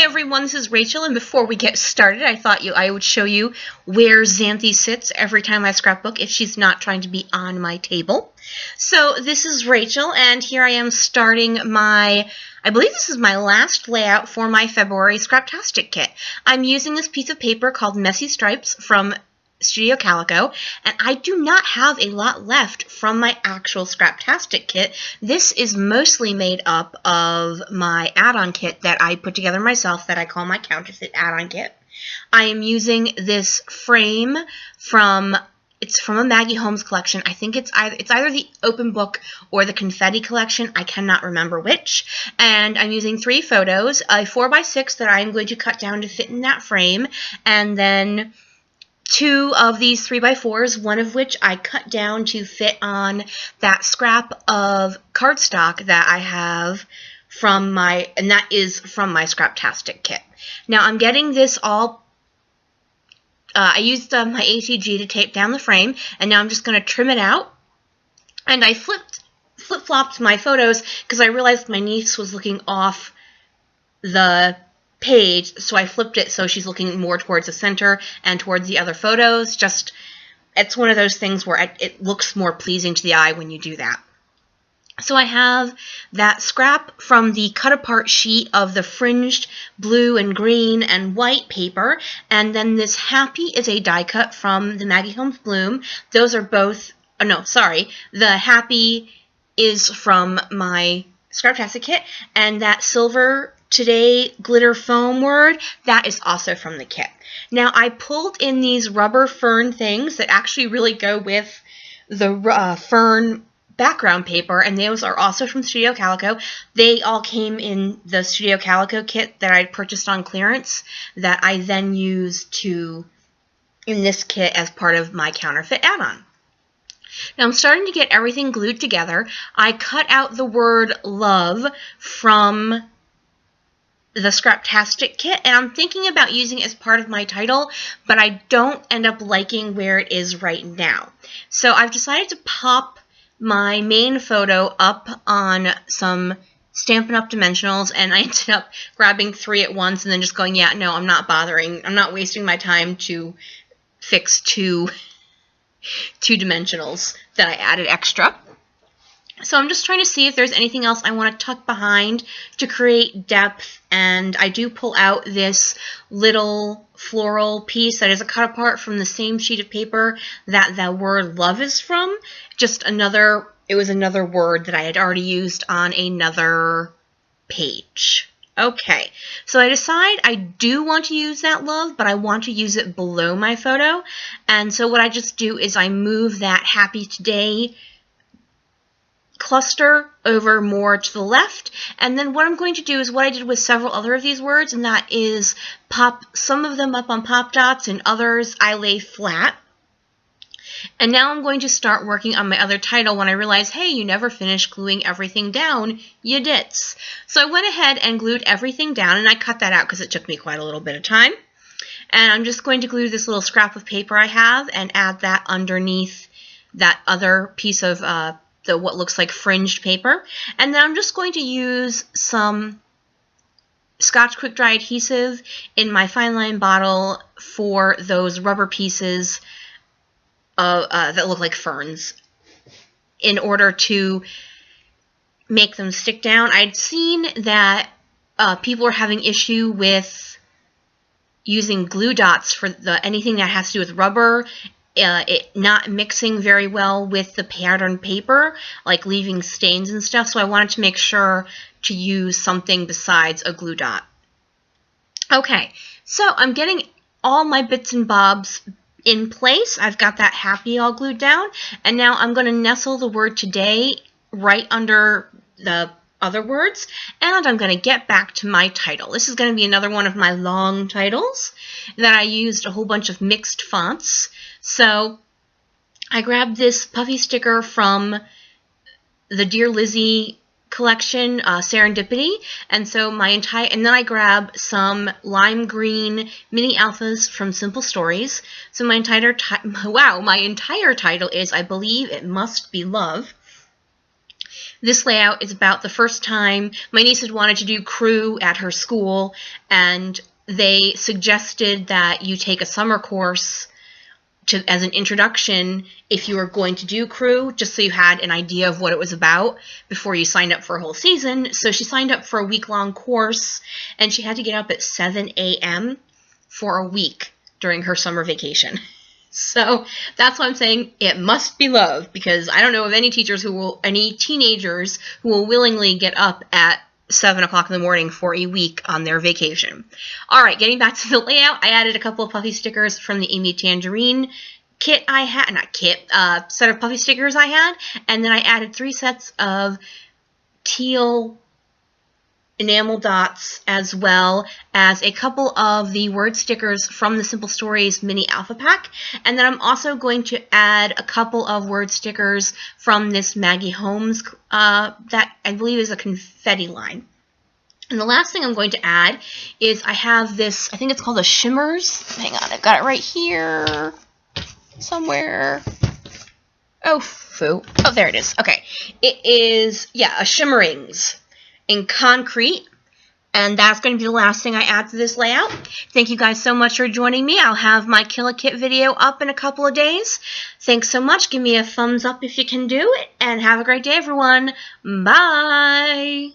everyone, this is Rachel, and before we get started, I thought I would show you where Xanthi sits every time I scrapbook if she's not trying to be on my table. So this is Rachel, and here I am starting I believe this is my last layout for my February Scraptastic kit. I'm using this piece of paper called Messy Stripes from Studio Calico, and I do not have a lot left from my actual Scraptastic kit. This is mostly made up of my add-on kit that I put together myself that I call my counterfeit add-on kit. I am using this frame it's from a Maggie Holmes collection. I think it's either the open book or the confetti collection. I cannot remember which. And I'm using 3 photos, a 4x6 that I'm going to cut down to fit in that frame, and then 2 of these 3x4s, one of which I cut down to fit on that scrap of cardstock that I have and that is from my Scraptastic kit. Now I'm getting this all, I used my ATG to tape down the frame, and now I'm just going to trim it out. And I flip-flopped my photos because I realized my niece was looking off the page, so I flipped it so she's looking more towards the center and towards the other photos. It's one of those things where it looks more pleasing to the eye when you do that. So I have that scrap from the cut-apart sheet of the fringed blue and green and white paper, and then this Happy is a die cut from the Maggie Holmes Bloom. Those are both, the Happy is from my Scraptastic kit, and that Silver Today glitter foam word, that is also from the kit. Now I pulled in these rubber fern things that actually really go with the fern background paper, and those are also from Studio Calico. They all came in the Studio Calico kit that I purchased on clearance that I then used in this kit as part of my counterfeit add-on. Now I'm starting to get everything glued together. I cut out the word love from the Scraptastic kit, and I'm thinking about using it as part of my title, but I don't end up liking where it is right now. So I've decided to pop my main photo up on some Stampin' Up! Dimensionals, and I ended up grabbing 3 at once and then just going, yeah, no, I'm not bothering. I'm not wasting my time to fix two dimensionals that I added extra. So I'm just trying to see if there's anything else I want to tuck behind to create depth, and I do pull out this little floral piece that is a cut apart from the same sheet of paper that the word love is from. It was another word that I had already used on another page. Okay, so I decide I do want to use that love, but I want to use it below my photo, and so what I just do is I move that Happy Today cluster over more to the left, and then what I'm going to do is what I did with several other of these words, and that is pop some of them up on pop dots and others I lay flat. And now I'm going to start working on my other title when I realize, hey, you never finished gluing everything down, you dits. So I went ahead and glued everything down, and I cut that out because it took me quite a little bit of time. And I'm just going to glue this little scrap of paper I have and add that underneath that other piece of what looks like fringed paper. And then I'm just going to use some Scotch Quick Dry adhesive in my fine line bottle for those rubber pieces that look like ferns in order to make them stick down. I'd seen that people were having issue with using glue dots for anything that has to do with rubber, it not mixing very well with the pattern paper, like leaving stains and stuff, so I wanted to make sure to use something besides a glue dot. Okay, so I'm getting all my bits and bobs in place. I've got that Happy all glued down, and now I'm going to nestle the word today right under the other words, and I'm going to get back to my title. This is going to be another one of my long titles that I used a whole bunch of mixed fonts. So I grabbed this puffy sticker from the Dear Lizzie collection, Serendipity, and so and then I grab some lime green mini alphas from Simple Stories. So my entire title is I Believe It Must Be Love. This layout is about the first time my niece had wanted to do crew at her school, and they suggested that you take a summer course as an introduction if you were going to do crew, just so you had an idea of what it was about before you signed up for a whole season. So she signed up for a week-long course, and she had to get up at 7 a.m. for a week during her summer vacation. So that's why I'm saying it must be love, because I don't know of any teenagers who will willingly get up at 7 o'clock in the morning for a week on their vacation. All right, getting back to the layout, I added a couple of puffy stickers from the Amy Tangerine set of puffy stickers I had, and then I added 3 sets of teal enamel dots, as well as a couple of the word stickers from the Simple Stories mini alpha pack. And then I'm also going to add a couple of word stickers from this Maggie Holmes that I believe is a confetti line. And the last thing I'm going to add is I have this, I think it's called a Shimmers. Hang on, I've got it right here somewhere. Oh, foo. Oh, there it is. Okay. It is, a Shimmerings in concrete, and that's going to be the last thing I add to this layout. Thank you guys so much for joining me. I'll have my Kill a Kit video up in a couple of days. Thanks so much. Give me a thumbs up if you can do it, and have a great day, everyone. Bye!